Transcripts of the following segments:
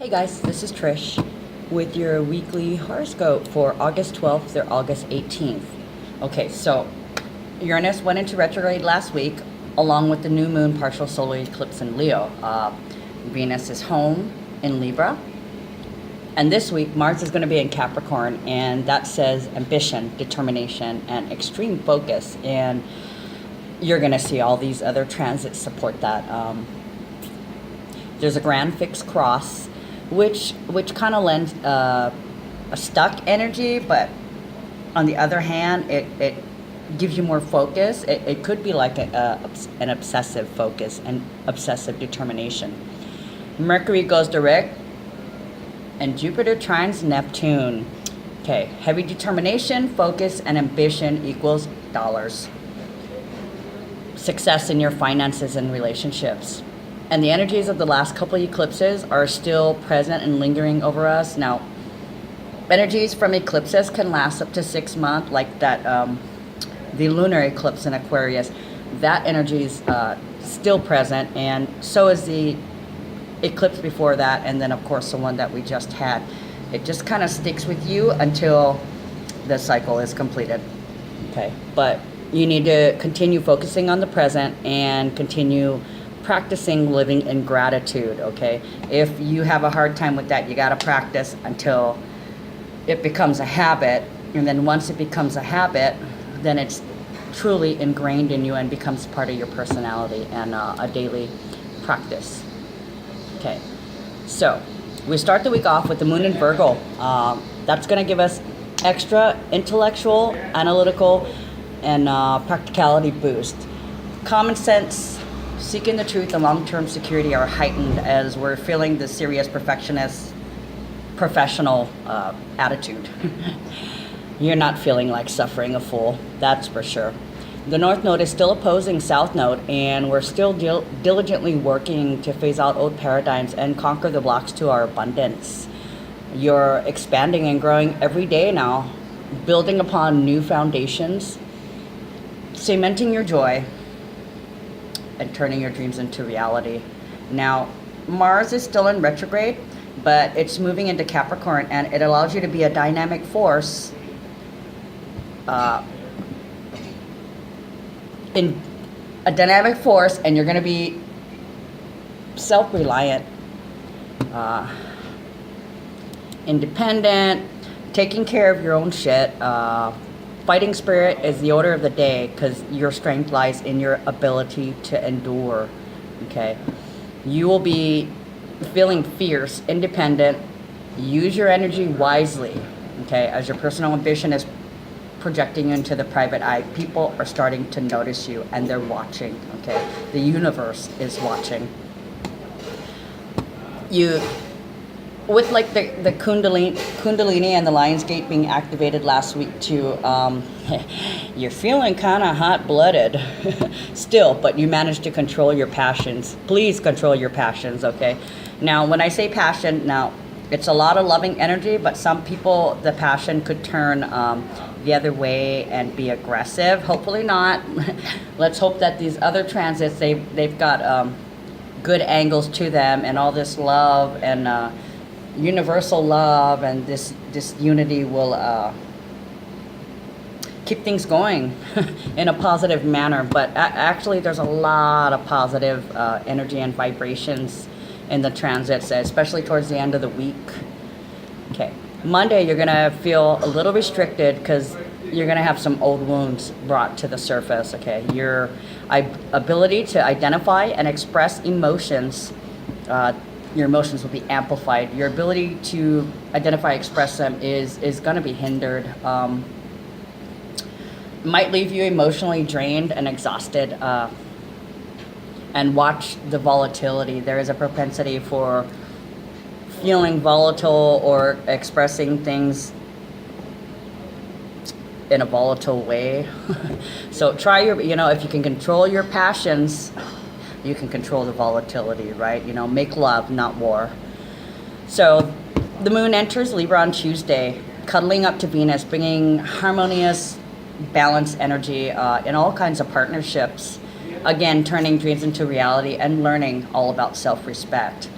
Hey guys, this is Trish with your weekly horoscope for August 12th through August 18th. Okay, so Uranus went into retrograde last week along with the new moon partial solar eclipse in Leo. Venus is home in Libra. And this week, Mars is going to be in Capricorn, and that says ambition, determination, and extreme focus. And you're going to see all these other transits support that. There's a grand fixed cross, which kind of lends a stuck energy, but on the other hand, it gives you more focus. It could be like an obsessive focus and obsessive determination. Mercury goes direct, and Jupiter trines Neptune. Okay, heavy determination, focus, and ambition equals dollars. Success in your finances and relationships. And the energies of the last couple eclipses are still present and lingering over us. Now, energies from eclipses can last up to 6 months, like that, the lunar eclipse in Aquarius. That energy is still present, and so is the eclipse before that, and then of course the one that we just had. It just kind of sticks with you until the cycle is completed. Okay, but you need to continue focusing on the present and continue practicing living in gratitude. Okay, if you have a hard time with that, you got to practice until it becomes a habit, and then once it becomes a habit, then it's truly ingrained in you and becomes part of your personality and a daily practice. Okay, so we start the week off with the moon in Virgo. That's going to give us extra intellectual, analytical, and practicality boost. Common sense, seeking the truth, and long-term security are heightened as we're feeling the serious perfectionist, professional attitude. You're not feeling like suffering a fool, that's for sure. The North Node is still opposing South Node, and we're still diligently working to phase out old paradigms and conquer the blocks to our abundance. You're expanding and growing every day now, building upon new foundations, cementing your joy, and turning your dreams into reality. Now, Mars is still in retrograde, but it's moving into Capricorn, and it allows you to be a dynamic force and you're going to be self-reliant, independent, taking care of your own shit. Fighting spirit is the order of the day because your strength lies in your ability to endure. Okay, you will be feeling fierce, independent. Use your energy wisely. Okay, as your personal ambition is projecting into the private eye, people are starting to notice you and they're watching. Okay, the universe is watching you. With like the Kundalini and the Lion's Gate being activated last week too, you're feeling kind of hot-blooded still, but you managed to control your passions. Please control your passions, okay? Now, when I say passion, now it's a lot of loving energy, but some people, the passion could turn the other way and be aggressive. Hopefully not. Let's hope that these other transits, they've got good angles to them, and all this love and universal love and this unity will keep things going in a positive manner. But actually there's a lot of positive energy and vibrations in the transits, especially towards the end of the week. Okay, Monday you're gonna feel a little restricted because you're gonna have some old wounds brought to the surface. Okay, your ability to identify and express emotions, your emotions will be amplified. Your ability to identify, express them is going to be hindered. Might leave you emotionally drained and exhausted. And watch the volatility. There is a propensity for feeling volatile or expressing things in a volatile way. So try if you can control your passions, you can control the volatility, right? Make love, not war. So the moon enters Libra on Tuesday, cuddling up to Venus, bringing harmonious, balanced energy in all kinds of partnerships. Again, turning dreams into reality and learning all about self-respect.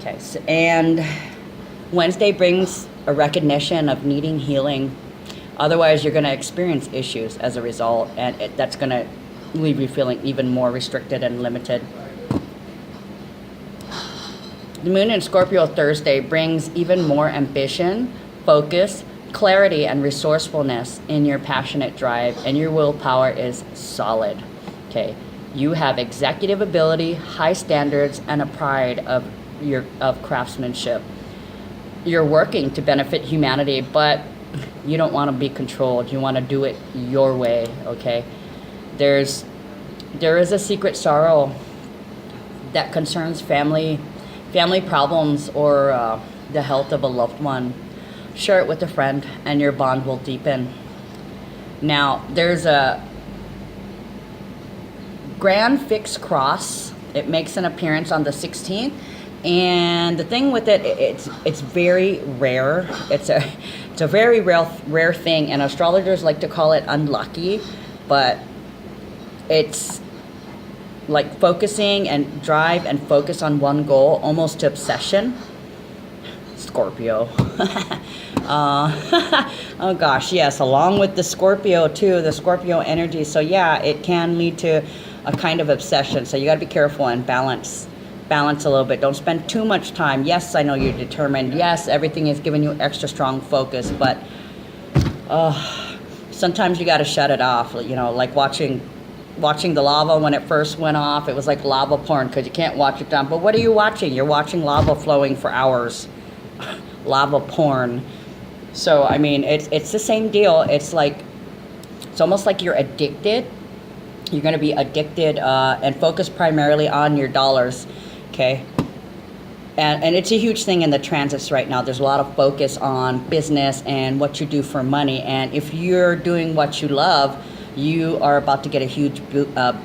Okay, so, and Wednesday brings a recognition of needing healing. Otherwise, you're going to experience issues as a result, and that's going to leave you feeling even more restricted and limited. The moon in Scorpio Thursday brings even more ambition, focus, clarity, and resourcefulness in your passionate drive, and your willpower is solid. Okay, you have executive ability, high standards, and a pride of craftsmanship. You're working to benefit humanity, but you don't want to be controlled. You want to do it your way. Okay, there is a secret sorrow that concerns family problems or the health of a loved one. Share it with a friend and your bond will deepen. Now, there's a grand fixed cross. It makes an appearance on the 16th. And the thing with it, it's very rare. It's a very rare thing, and astrologers like to call it unlucky, but it's like focusing and drive and focus on one goal, almost to obsession. Scorpio. Oh gosh, yes, along with the Scorpio too, the Scorpio energy. So yeah, it can lead to a kind of obsession. So you got to be careful and balance a little bit. Don't spend too much time. Yes, I know you're determined. Yes, everything is giving you extra strong focus, but sometimes you got to shut it off. You know, like watching the lava when it first went off. It was like lava porn because you can't watch it down. But what are you watching? You're watching lava flowing for hours. Lava porn. So I mean, it's the same deal. It's almost like you're addicted. You're going to be addicted and focus primarily on your dollars. Okay, and it's a huge thing in the transits right now. There's a lot of focus on business and what you do for money. And if you're doing what you love, you are about to get a huge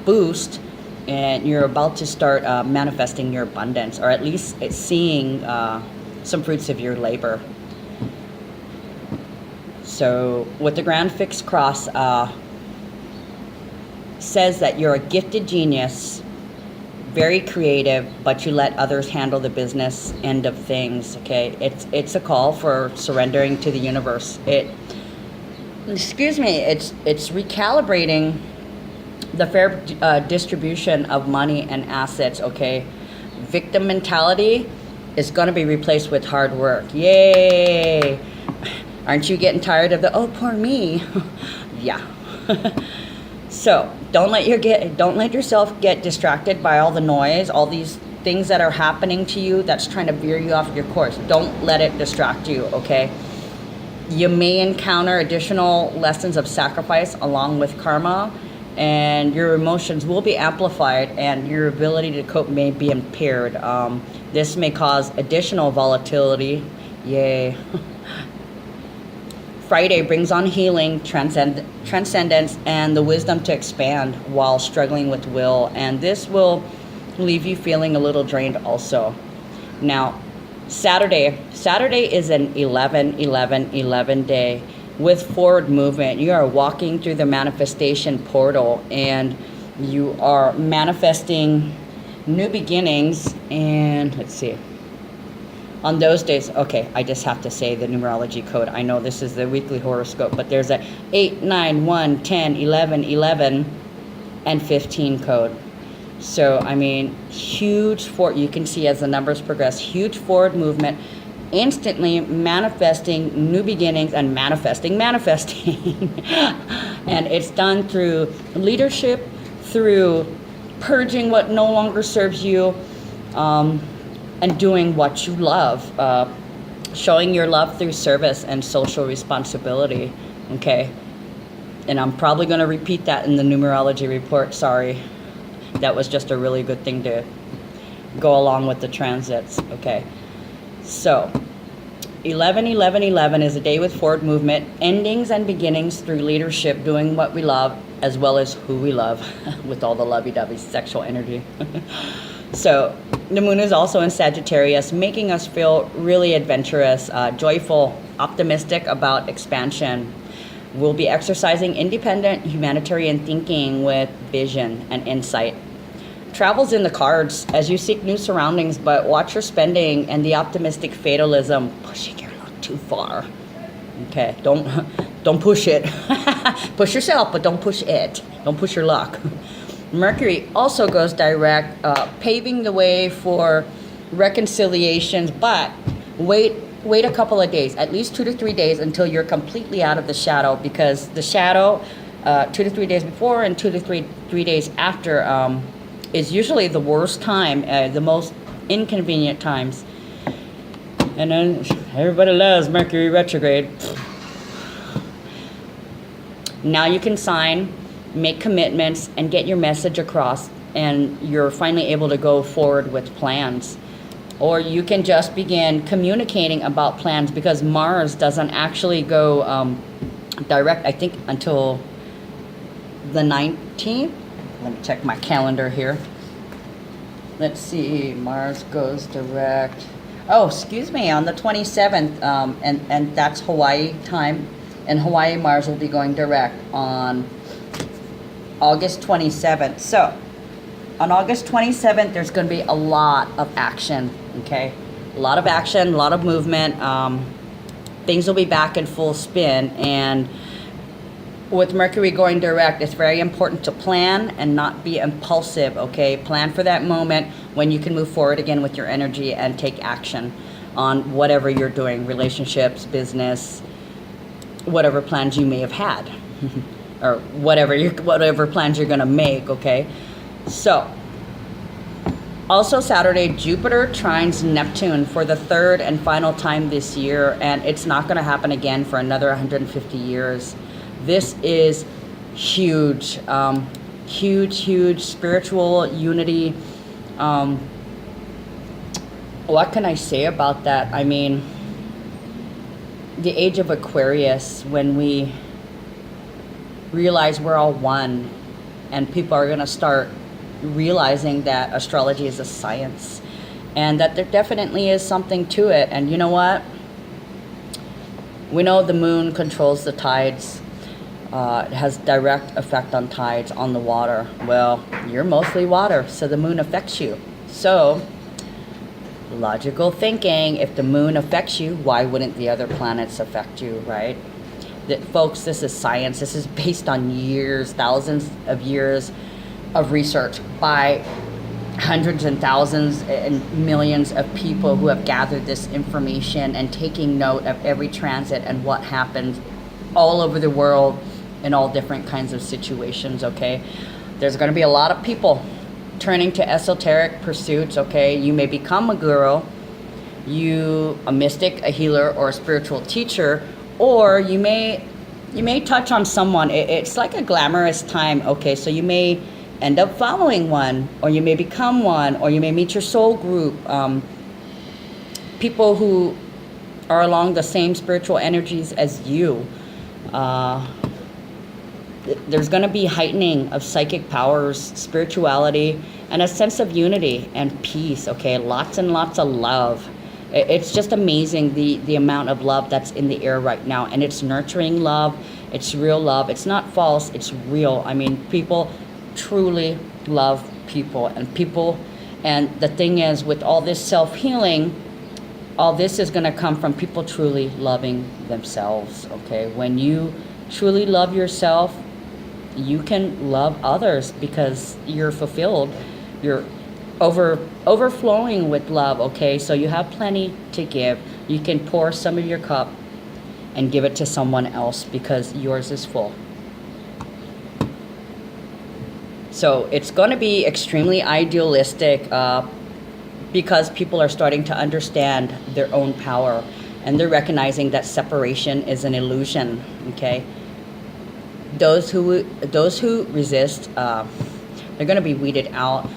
boost, and you're about to start manifesting your abundance, or at least seeing some fruits of your labor. So with the grand fixed cross, says that you're a gifted genius, very creative, but you let others handle the business end of things. Okay, it's a call for surrendering to the universe. It's recalibrating the fair distribution of money and assets. Okay, victim mentality is going to be replaced with hard work. Yay! Aren't you getting tired of the "oh, poor me"? Yeah. So don't let yourself get distracted by all the noise, all these things that are happening to you that's trying to veer you off your course. Don't let it distract you, okay? You may encounter additional lessons of sacrifice along with karma, and your emotions will be amplified and your ability to cope may be impaired. This may cause additional volatility. Yay. Friday brings on healing, transcendence, and the wisdom to expand while struggling with will. And this will leave you feeling a little drained also. Now, Saturday is an 11-11-11 day with forward movement. You are walking through the manifestation portal, and you are manifesting new beginnings. And let's see. On those days, okay, I just have to say the numerology code. I know this is the weekly horoscope, but there's a 8, 9, 1, 10, 11, 11, and 15 code. So, I mean, you can see as the numbers progress, huge forward movement, instantly manifesting new beginnings and manifesting. And it's done through leadership, through purging what no longer serves you, and doing what you love, showing your love through service and social responsibility, okay? And I'm probably going to repeat that in the numerology report, sorry. That was just a really good thing to go along with the transits, okay? So, 11-11-11 is a day with forward movement, endings and beginnings through leadership, doing what we love, as well as who we love, with all the lovey-dovey sexual energy. So, the moon is also in Sagittarius, making us feel really adventurous, joyful, optimistic about expansion. We'll be exercising independent humanitarian thinking with vision and insight. travel's in the cards as you seek new surroundings, but watch your spending and the optimistic fatalism pushing your luck too far. Okay, don't push it. Push yourself, but don't push it. Don't push your luck. Mercury also goes direct, paving the way for reconciliations, but wait a couple of days, at least 2 to 3 days, until you're completely out of the shadow, because the shadow 2 to 3 days before and 2 to 3 days after is usually the worst time, the most inconvenient times. And then everybody loves Mercury retrograde. Now you can sign, make commitments, and get your message across, and you're finally able to go forward with plans. Or you can just begin communicating about plans, because Mars doesn't actually go direct, I think, until the 19th. Let me check my calendar here. Let's see, Mars goes direct. Oh, excuse me, on the 27th, and that's Hawaii time. And Hawaii, Mars will be going direct on August 27th. So, on August 27th, there's going to be a lot of action, okay? A lot of action, a lot of movement. Things will be back in full spin. And with Mercury going direct, it's very important to plan and not be impulsive, okay? Plan for that moment when you can move forward again with your energy and take action on whatever you're doing, relationships, business, whatever plans you may have had, or whatever plans you're gonna make, okay? So, also Saturday, Jupiter trines Neptune for the third and final time this year, and it's not gonna happen again for another 150 years. This is huge, huge spiritual unity. What can I say about that? I mean, the age of Aquarius, when we realize we're all one, and people are going to start realizing that astrology is a science, and that there definitely is something to it. And you know what? We know the moon controls the tides. It has direct effect on tides on the water. Well, you're mostly water, so the moon affects you. So, logical thinking, if the moon affects you, why wouldn't the other planets affect you, right? Folks, this is science. This is based on years, thousands of years of research by hundreds and thousands and millions of people who have gathered this information and taking note of every transit and what happens all over the world in all different kinds of situations, okay? There's going to be a lot of people turning to esoteric pursuits, okay? You may become a guru, a mystic, a healer, or a spiritual teacher, or you may touch on someone. It's like a glamorous time, okay? So you may end up following one, or you may become one, or you may meet your soul group, people who are along the same spiritual energies as you. There's going to be heightening of psychic powers, spirituality, and a sense of unity and peace, okay? Lots and lots of love. It's just amazing the amount of love that's in the air right now. And it's nurturing love. It's real love. It's not false. It's real. I mean, people truly love people. And the thing is, with all this self-healing, all this is going to come from people truly loving themselves, okay? When you truly love yourself, you can love others because you're fulfilled. You're overflowing with love, okay? So you have plenty to give. You can pour some of your cup and give it to someone else because yours is full. So it's going to be extremely idealistic because people are starting to understand their own power, and they're recognizing that separation is an illusion, okay? Those who resist, they're going to be weeded out.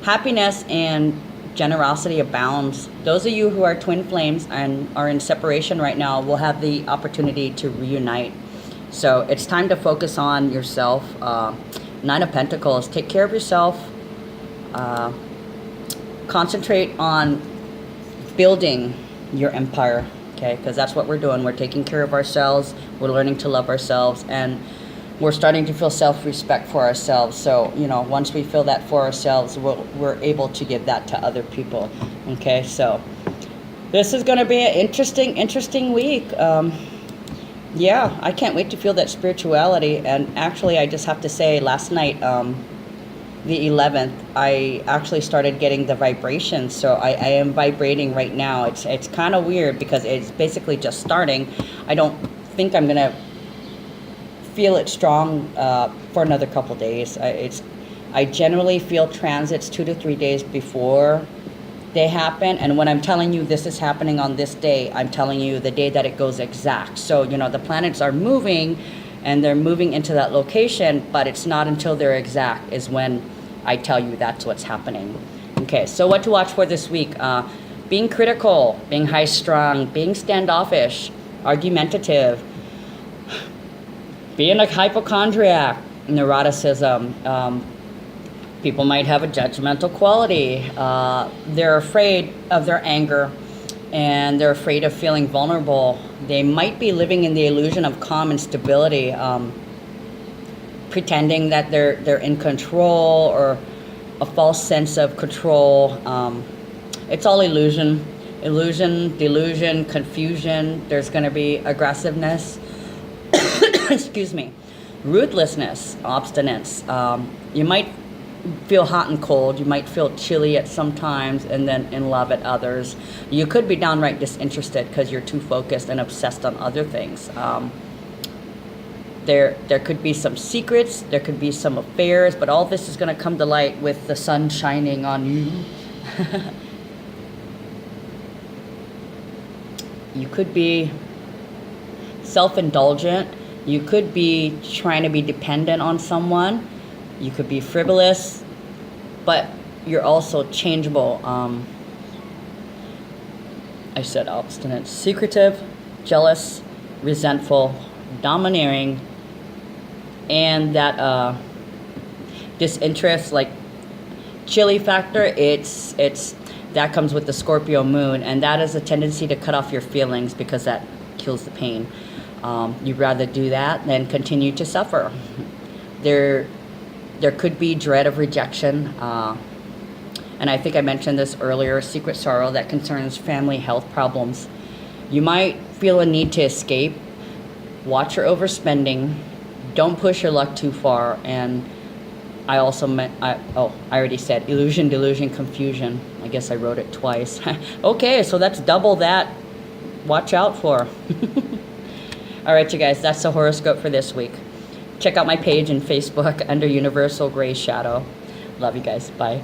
Happiness and generosity abounds. Those of you who are twin flames and are in separation right now will have the opportunity to reunite. So it's time to focus on yourself. Nine of Pentacles, take care of yourself. Concentrate on building your empire, okay? Because that's what we're doing. We're taking care of ourselves. We're learning to love ourselves. And we're starting to feel self-respect for ourselves. So, once we feel that for ourselves, we're able to give that to other people. Okay, so this is going to be an interesting week. Yeah, I can't wait to feel that spirituality. And actually, I just have to say, last night, the 11th, I actually started getting the vibrations. So I am vibrating right now. It's kind of weird because it's basically just starting. I don't think I'm going to feel it strong for another couple days. I generally feel transits 2 to 3 days before they happen, and when I'm telling you this is happening on this day, I'm telling you the day that it goes exact. So the planets are moving and they're moving into that location, but it's not until they're exact is when I tell you that's what's happening. Okay, so what to watch for this week? Being critical, being high strung, being standoffish, argumentative, being a hypochondriac, neuroticism. People might have a judgmental quality. They're afraid of their anger, and they're afraid of feeling vulnerable. They might be living in the illusion of calm and stability, pretending that they're in control, or a false sense of control. It's all illusion, delusion, confusion. There's going to be aggressiveness. Excuse me, ruthlessness, obstinance. You might feel hot and cold. You might feel chilly at some times and then in love at others. You could be downright disinterested because you're too focused and obsessed on other things. There could be some secrets. There could be some affairs, but all this is going to come to light with the sun shining on you. You could be self-indulgent. You could be trying to be dependent on someone. You could be frivolous, but you're also changeable. I said obstinate, secretive, jealous, resentful, domineering, and that disinterest, like chilly factor. It's that comes with the Scorpio moon, and that is a tendency to cut off your feelings because that kills the pain. You'd rather do that than continue to suffer. There could be dread of rejection, and I think I mentioned this earlier, secret sorrow that concerns family health problems. You might feel a need to escape. Watch your overspending. Don't push your luck too far. And I also I already said illusion, delusion, confusion. I guess I wrote it twice. Okay, so that's double that. Watch out for. All right, you guys, that's the horoscope for this week. Check out my page in Facebook under Universal Gray Shadow. Love you guys. Bye.